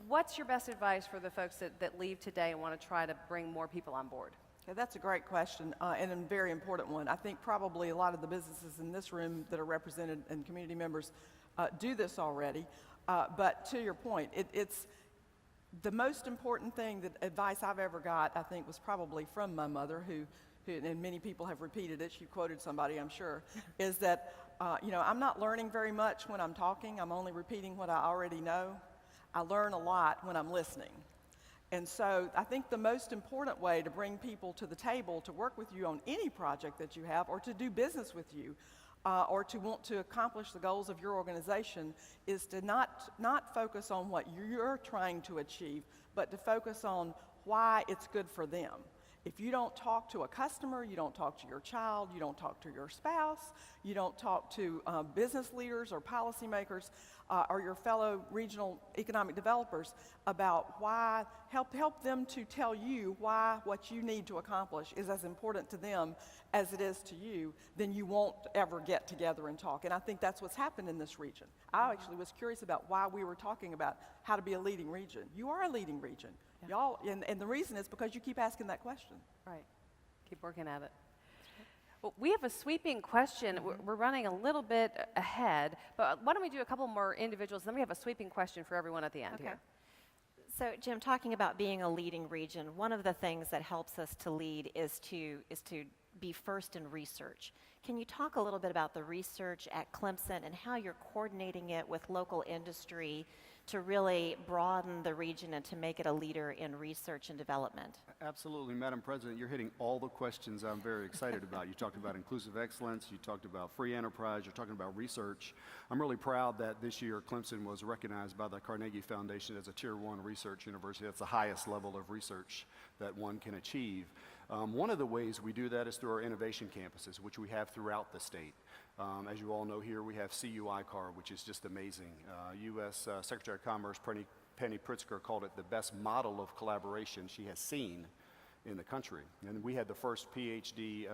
What's your best advice for the folks that leave today and want to try to bring more people on board? Yeah, that's a great question and a very important one. I think probably a lot of the businesses in this room that are represented and community members do this already. But to your point, it's the most important thing, that advice I've ever got, I think, was probably from my mother, who and many people have repeated it. She quoted somebody, I'm sure, is that, you know, I'm not learning very much when I'm talking. I'm only repeating what I already know. I learn a lot when I'm listening. And so I think the most important way to bring people to the table to work with you on any project that you have, or to do business with you, or to want to accomplish the goals of your organization, is to not focus on what you're trying to achieve, but to focus on why it's good for them. If you don't talk to a customer, you don't talk to your child, you don't talk to your spouse, you don't talk to business leaders or policymakers or your fellow regional economic developers about why, help them to tell you why what you need to accomplish is as important to them as it is to you, then you won't ever get together and talk. And I think that's what's happened in this region. I actually was curious about why we were talking about how to be a leading region. You are a leading region. Yeah. Y'all, and the reason is because you keep asking that question. Right. Keep working at it. Well, we have a sweeping question. We're running a little bit ahead, but why don't we do a couple more individuals, then we have a sweeping question for everyone at the end here. So, Jim, talking about being a leading region, one of the things that helps us to lead is to be first in research. Can you talk a little bit about the research at Clemson and how you're coordinating it with local industry to really broaden the region and to make it a leader in research and development? Absolutely, Madam President, you're hitting all the questions I'm very excited about. You talked about inclusive excellence, you talked about free enterprise, you're talking about research. I'm really proud that this year Clemson was recognized by the Carnegie Foundation as a Tier 1 research university. That's the highest level of research that one can achieve. One of the ways we do that is through our innovation campuses, which we have throughout the state. As you all know here, we have CUICAR, which is just amazing. U.S. Secretary of Commerce Penny Pritzker called it the best model of collaboration she has seen in the country. And we had the first PhD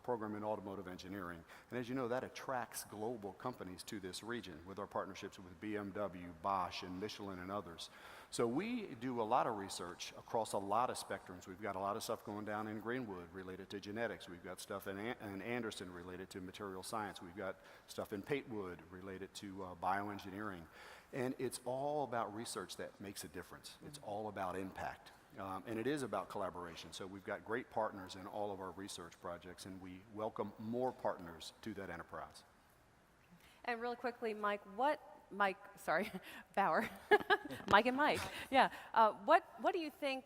program in automotive engineering. And as you know, that attracts global companies to this region with our partnerships with BMW, Bosch, and Michelin, and others. So we do a lot of research across a lot of spectrums. We've got a lot of stuff going down in Greenwood related to genetics. We've got stuff in Anderson related to material science. We've got stuff in Patewood related to bioengineering. And it's all about research that makes a difference. It's all about impact. And it is about collaboration. So we've got great partners in all of our research projects, and we welcome more partners to that enterprise. And really quickly, Baur, Mike and Mike, yeah. What do you think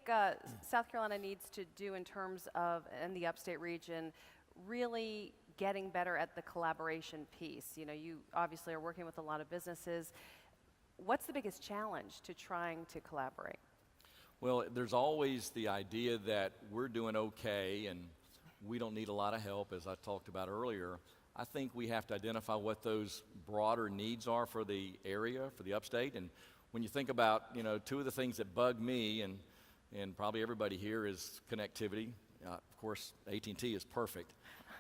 South Carolina needs to do in terms of, in the upstate region, really getting better at the collaboration piece? You know, you obviously are working with a lot of businesses. What's the biggest challenge to trying to collaborate? Well, there's always the idea that we're doing okay and we don't need a lot of help, as I talked about earlier. I think we have to identify what those broader needs are for the area, for the upstate. And when you think about, you know, two of the things that bug me and probably everybody here is connectivity. Of course, AT&T is perfect.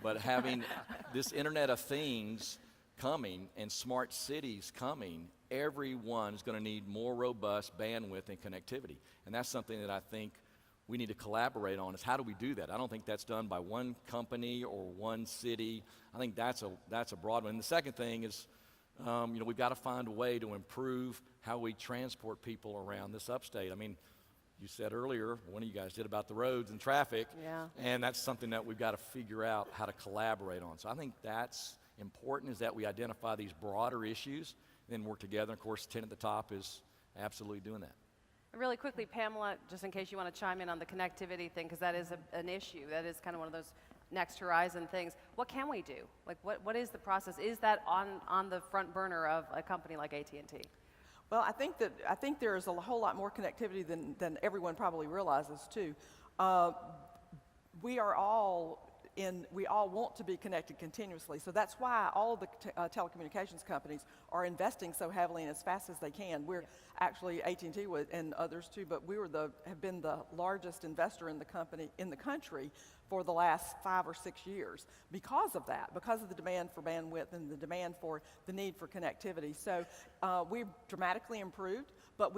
But having this Internet of Things coming and smart cities coming, everyone is going to need more robust bandwidth and connectivity. And that's something that I think we need to collaborate on, is how do we do that? I don't think that's done by one company or one city. I think that's a broad one. And the second thing is, you know, we've got to find a way to improve how we transport people around this upstate. I mean, you said earlier, one of you guys did about the roads and traffic, and that's something that we've got to figure out how to collaborate on. So I think that's important, is that we identify these broader issues, then work together. Of course, 10 at the Top is absolutely doing that. Really quickly, Pamela, just in case you want to chime in on the connectivity thing, because that is an issue. That is kind of one of those next horizon things, what can we do? Like, what is the process? Is that on the front burner of a company like AT&T? Well, I think there is a whole lot more connectivity than everyone probably realizes too. We all want to be connected continuously, so that's why all of the telecommunications companies are investing so heavily and as fast as they can. We're actually AT&T and others too, but have been the largest investor in the country for the last 5 or 6 years because of that, because of the demand for bandwidth and the demand for the need for connectivity. So we've dramatically improved, but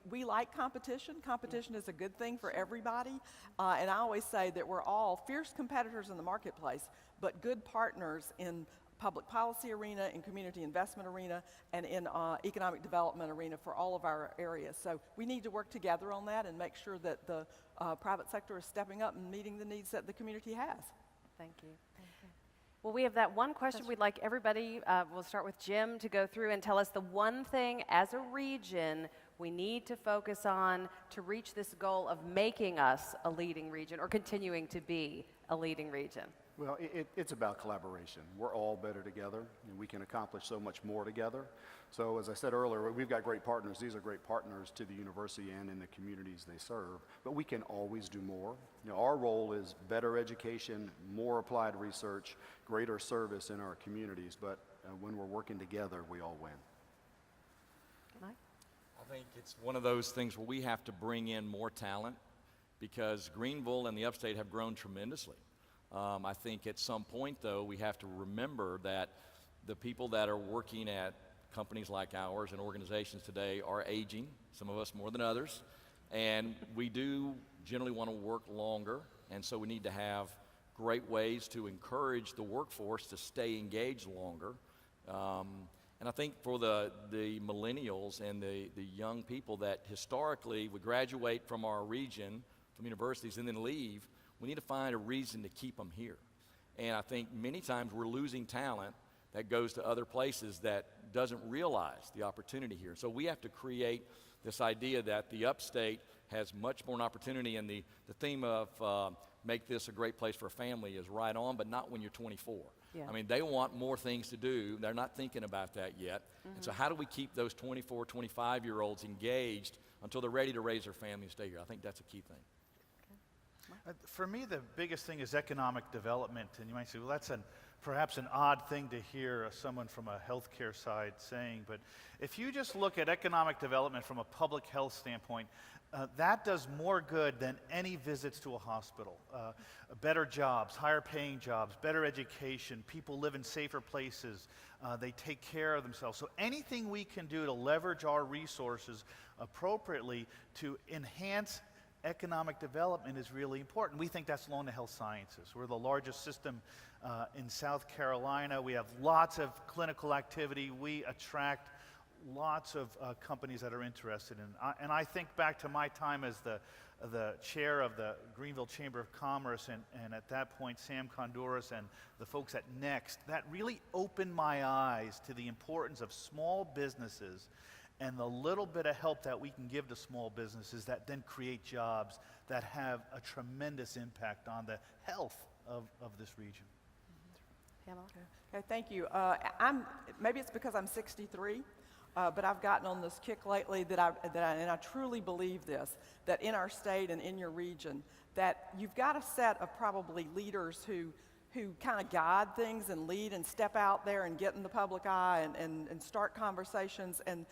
we like competition. Competition is a good thing for everybody, and I always say that we're all fierce competitors in the marketplace, but good partners in public policy arena, in community investment arena, and in economic development arena for all of our areas. So we need to work together on that and make sure that the private sector is stepping up and meeting the needs that the community has. Thank you. Well, we have that one question we'd like everybody, we'll start with Jim, to go through and tell us the one thing as a region we need to focus on to reach this goal of making us a leading region or continuing to be a leading region. Well, it's about collaboration. We're all better together, and we can accomplish so much more together. So as I said earlier, we've got great partners. These are great partners to the university and in the communities they serve, but we can always do more. You know, our role is better education, more applied research, greater service in our communities, but when we're working together, we all win. Mike? I think it's one of those things where we have to bring in more talent because Greenville and the upstate have grown tremendously. I think at some point, though, we have to remember that the people that are working at companies like ours and organizations today are aging, some of us more than others, and we do generally want to work longer, and so we need to have great ways to encourage the workforce to stay engaged longer. And I think for the millennials and the young people that historically would graduate from our region, from universities, and then leave, we need to find a reason to keep them here. And I think many times we're losing talent that goes to other places that doesn't realize the opportunity here. So we have to create this idea that the upstate has much more an opportunity, and the theme of make this a great place for a family is right on, but not when you're 24. Yeah. I mean, they want more things to do. They're not thinking about that yet. And so how do we keep those 24, 25-year-olds engaged until they're ready to raise their family and stay here? I think that's a key thing. For me, the biggest thing is economic development. And you might say, well, that's perhaps an odd thing to hear someone from a healthcare side saying. But if you just look at economic development from a public health standpoint, that does more good than any visits to a hospital. Better jobs, higher paying jobs, better education, people live in safer places, they take care of themselves. So anything we can do to leverage our resources appropriately to enhance economic development is really important. We think that's along the health sciences. We're the largest system in South Carolina. We have lots of clinical activity. We attract lots of companies that are interested in. And I think back to my time as the chair of the Greenville Chamber of Commerce, and at that point Sam Konduras and the folks at Next, that really opened my eyes to the importance of small businesses and the little bit of help that we can give to small businesses that then create jobs that have a tremendous impact on the health of this region. Pamela? Okay, thank you. Maybe it's because I'm 63, but I've gotten on this kick lately and I truly believe this, that in our state and in your region, that you've got a set of probably leaders who kind of guide things and lead and step out there and get in the public eye and start conversations and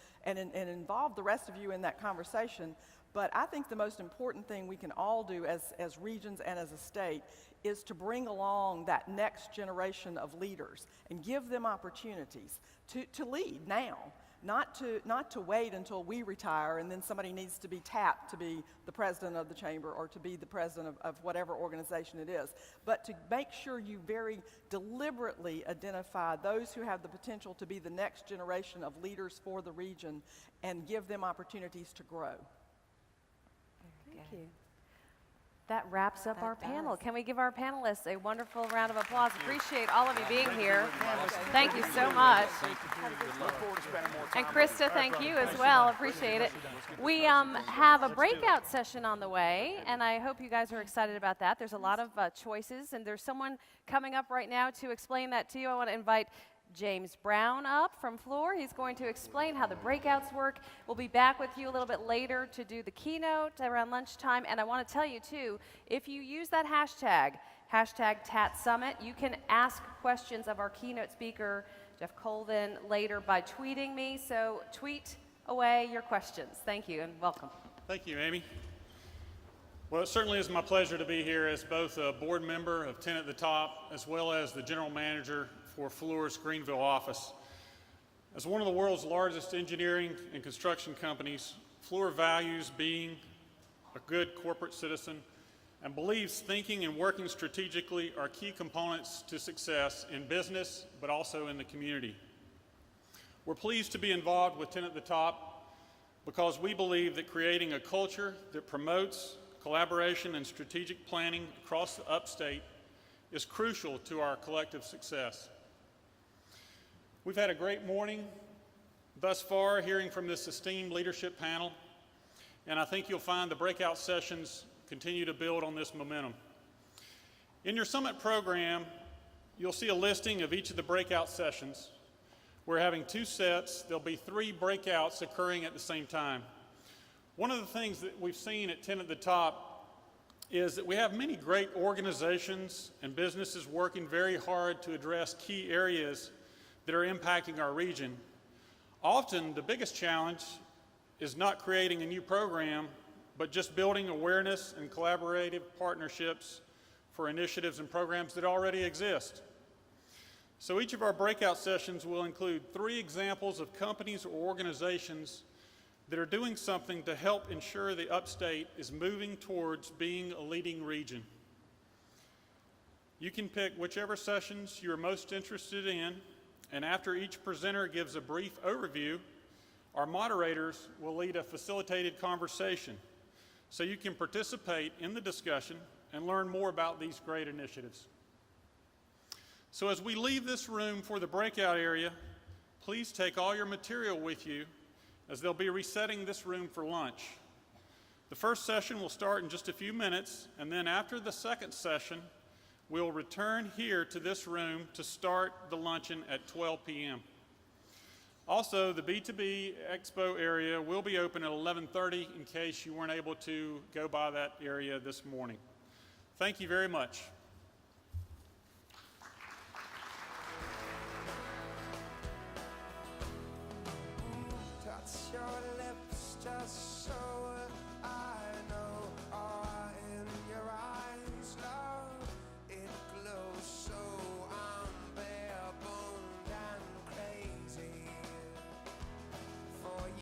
involve the rest of you in that conversation. But I think the most important thing we can all do as regions and as a state is to bring along that next generation of leaders and give them opportunities to lead now. Not to wait until we retire and then somebody needs to be tapped to be the president of the chamber or to be the president of whatever organization it is, but to make sure you very deliberately identify those who have the potential to be the next generation of leaders for the region and give them opportunities to grow. Thank you. That wraps up That our panel. does. Can we give our panelists a wonderful round of applause? Appreciate all of you being here. Thank you so much. And Krista, thank you as well. Appreciate it. We have a breakout session on the way, and I hope you guys are excited about that. There's a lot of choices, and there's someone coming up right now to explain that to you. I want to invite James Brown up from Floor. He's going to explain how the breakouts work. We'll be back with you a little bit later to do the keynote around lunchtime. And I want to tell you, too, if you use that hashtag TATT Summit, you can ask questions of our keynote speaker, Jeff Colvin, later by tweeting me. So tweet away your questions. Thank you and welcome. Thank you, Amy. Well, it certainly is my pleasure to be here as both a board member of 10 at the Top as well as the general manager for Fluor's Greenville office. As one of the world's largest engineering and construction companies, Fluor values being a good corporate citizen and believes thinking and working strategically are key components to success in business, but also in the community. We're pleased to be involved with 10 at the Top because we believe that creating a culture that promotes collaboration and strategic planning across the upstate is crucial to our collective success. We've had a great morning thus far hearing from this esteemed leadership panel, and I think you'll find the breakout sessions continue to build on this momentum. In your summit program, you'll see a listing of each of the breakout sessions. We're having 2 sets. There'll be 3 breakouts occurring at the same time. One of the things that we've seen at 10 at the Top is that we have many great organizations and businesses working very hard to address key areas that are impacting our region. Often, the biggest challenge is not creating a new program, but just building awareness and collaborative partnerships for initiatives and programs that already exist. So each of our breakout sessions will include 3 examples of companies or organizations that are doing something to help ensure the upstate is moving towards being a leading region. You can pick whichever sessions you are most interested in, and after each presenter gives a brief overview, our moderators will lead a facilitated conversation so you can participate in the discussion and learn more about these great initiatives. So as we leave this room for the breakout area, please take all your material with you as they'll be resetting this room for lunch. The first session will start in just a few minutes, and then after the second session, we'll return here to this room to start the luncheon at 12 p.m. Also, the B2B Expo area will be open at 11:30 in case you weren't able to go by that area this morning. Thank you very much.